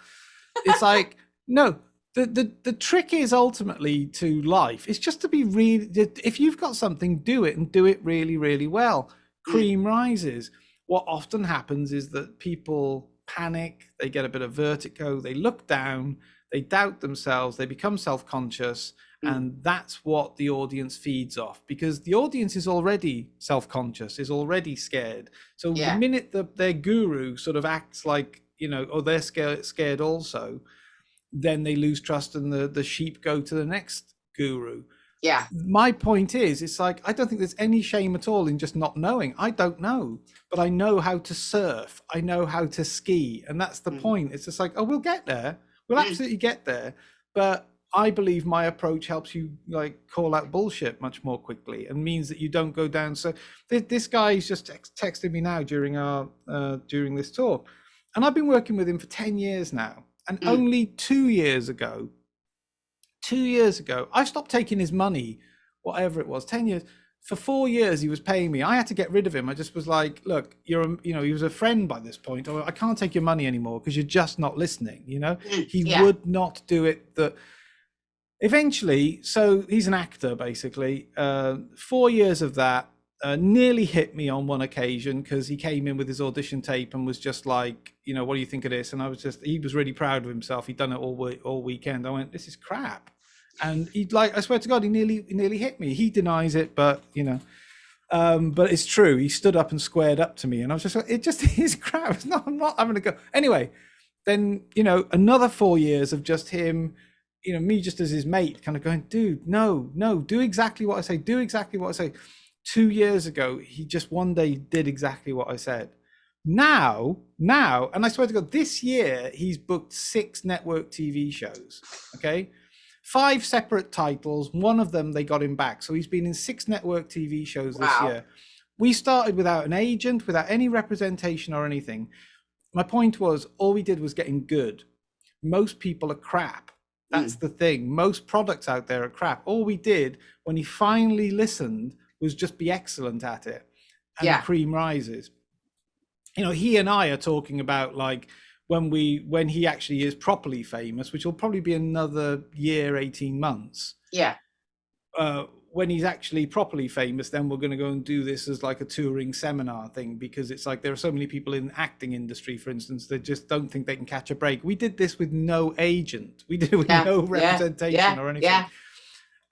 It's like, no, the trick is ultimately to life. It's just to be really, if you've got something, do it, and do it really, really well. Cream rises. What often happens is that people panic, they get a bit of vertigo, they look down, they doubt themselves, they become self-conscious, and that's what the audience feeds off, because the audience is already self-conscious, is already scared. So the minute that their guru sort of acts like, you know, or they're scared also, then they lose trust, and the sheep go to the next guru. Yeah. My point is, it's like, I don't think there's any shame at all in just not knowing. I don't know, but I know how to surf. I know how to ski. And that's the point. It's just like, oh, we'll get there. We'll absolutely get there. But I believe my approach helps you like call out bullshit much more quickly, and means that you don't go down. So this guy is just texting me now during this talk. And I've been working with him for 10 years now. And only 2 years ago, I stopped taking his money, whatever it was, 10 years. For 4 years, he was paying me. I had to get rid of him. I just was like, look, he was a friend by this point. I can't take your money anymore because you're just not listening, you know? He would not do it. Eventually, so he's an actor, basically. 4 years of that, nearly hit me on one occasion because he came in with his audition tape and was just like, you know, what do you think of this? And he was really proud of himself. He'd done it all weekend. I went, this is crap. And I swear to God, he nearly hit me. He denies it, but you know, but it's true. He stood up and squared up to me, and I was just like, it just is crap. I'm not having a go. Anyway, then, you know, another 4 years of just him, you know, me just as his mate, kind of going, dude, no, do exactly what I say. Do exactly what I say. 2 years ago, he just one day did exactly what I said. Now, and I swear to God, this year he's booked 6 network TV shows. Okay. 5 separate titles. One of them, they got him back. So he's been in 6 network TV shows this year. We started without an agent, without any representation or anything. My point was, all we did was getting good. Most people are crap. That's the thing. Most products out there are crap. All we did when he finally listened was just be excellent at it. And the cream rises. you know, he and I are talking about like when he actually is properly famous, which will probably be another year, 18 months. Yeah. When he's actually properly famous, then we're going to go and do this as like a touring seminar thing, because it's like there are so many people in the acting industry, for instance, that just don't think they can catch a break. We did this with no agent. We did it with no representation or anything. Yeah.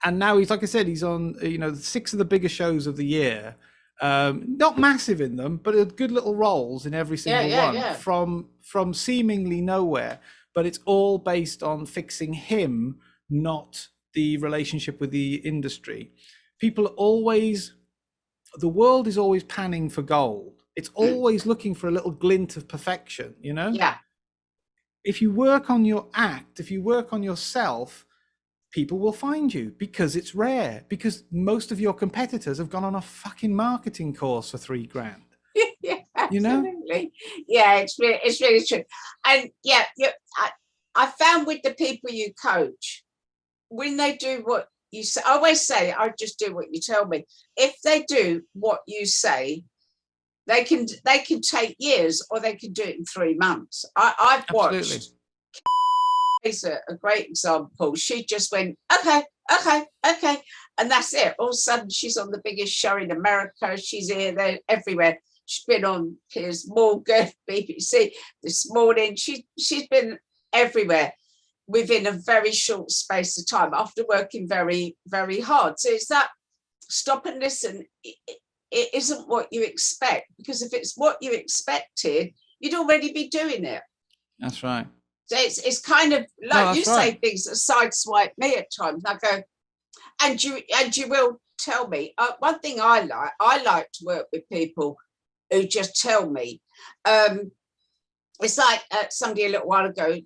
And now he's, like I said, he's on, you know, 6 of the biggest shows of the year. Not massive in them, but good little roles in every single one, from seemingly nowhere. But it's all based on fixing him, not the relationship with the industry. People always, the world is always panning for gold. It's always looking for a little glint of perfection, you know? Yeah. If you work on your act, if you work on yourself, people will find you, because it's rare, because most of your competitors have gone on a fucking marketing course for $3,000. Yeah, you know? absolutely. Yeah, it's really true. And yeah, I found with the people you coach, when they do what you say, I always say, I just do what you tell me. If they do what you say, they can take years, or they can do it in 3 months. I've watched. Is a great example. She just went, okay, and that's it. All of a sudden, she's on the biggest show in America. She's here, there, everywhere. She's been on Piers Morgan, BBC this morning. She's been everywhere within a very short space of time, after working very, very hard. So it's that stop and listen. It isn't what you expect, because if it's what you expected, you'd already be doing it. That's right. So it's kind of like you say things that sideswipe me at times. And I go, and you will tell me. One thing I like to work with people who just tell me. It's like somebody a little while ago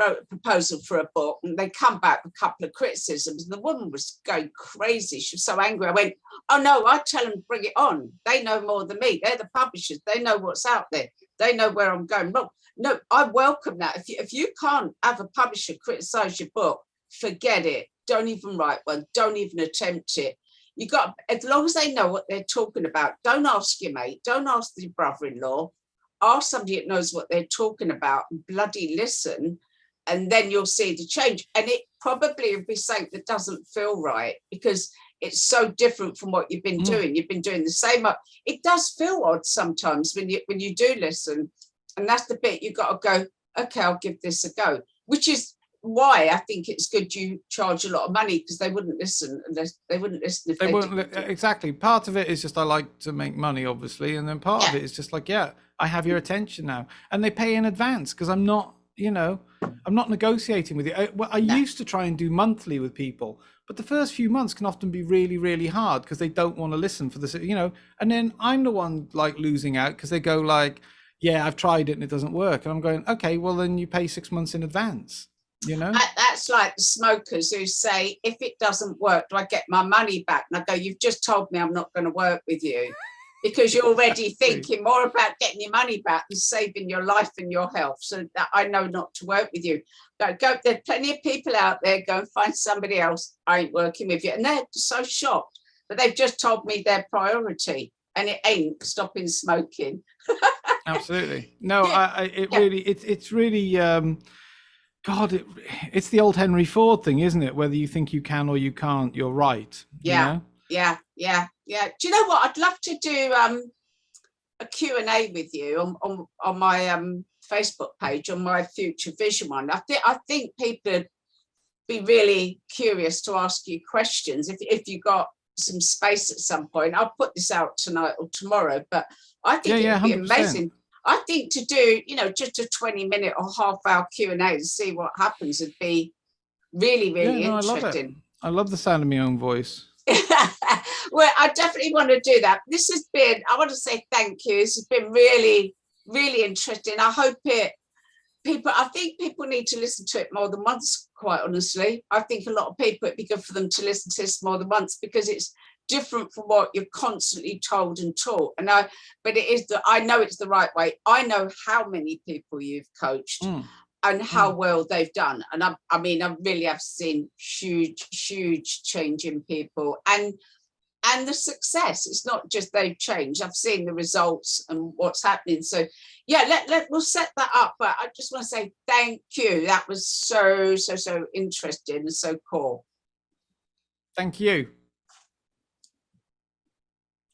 wrote a proposal for a book, and they come back with a couple of criticisms. And the woman was going crazy. She was so angry. I went, oh no, I tell them, bring it on. They know more than me. They're the publishers. They know what's out there. They know where I'm going wrong. No, I welcome that. If you can't have a publisher criticize your book, forget it. Don't even write one. Don't even attempt it. You got, as long as they know what they're talking about. Don't ask your mate. Don't ask your brother-in-law. Ask somebody that knows what they're talking about. Bloody listen, and then you'll see the change. And it probably will be something that doesn't feel right, because it's so different from what you've been doing. You've been doing the same. It does feel odd sometimes when you do listen. And that's the bit you got to go, okay, I'll give this a go, which is why I think it's good you charge a lot of money, because they wouldn't listen unless they wouldn't listen if they wouldn't. Exactly. Part of it is just I like to make money, obviously, and then part of it is just like, yeah, I have your attention now, and they pay in advance, because I'm not, you know, I'm not negotiating with you. I used to try and do monthly with people, but the first few months can often be really, really hard, because they don't want to listen for this, you know, and then I'm the one like losing out, because they go like, yeah, I've tried it and it doesn't work. And I'm going, okay, well, then you pay 6 months in advance, you know? That's like the smokers who say, if it doesn't work, do I get my money back? And I go, you've just told me I'm not going to work with you, because you're already thinking more about getting your money back than saving your life and your health. So that I know not to work with you. Go, there's plenty of people out there, go and find somebody else. I ain't working with you. And they're so shocked, but they've just told me their priority, and it ain't stopping smoking. Absolutely. No, it's really, God, it's the old Henry Ford thing, isn't it? Whether you think you can or you can't, you're right. Yeah. You know? Yeah. Do you know what? I'd love to do a Q&A with you on my Facebook page, on my Future Vision one. I think people would be really curious to ask you questions if you got some space at some point. I'll put this out tonight or tomorrow, but I think it'd be 100%. Amazing. I think to do, you know, just a 20-minute or half-hour Q&A to see what happens would be really, really interesting. I love the sound of my own voice. Well, I definitely want to do that. This has been, I want to say thank you. This has been really, really interesting. I hope I think people need to listen to it more than once, quite honestly. I think a lot of people, it'd be good for them to listen to this more than once, because it's different from what you're constantly told and taught. But it is I know it's the right way. I know how many people you've coached and how well they've done. And I mean, I really have seen huge change in people. And and the success. It's not just they've changed. I've seen the results and what's happening. So yeah, we'll set that up. But I just want to say thank you. That was so interesting and so cool. Thank you.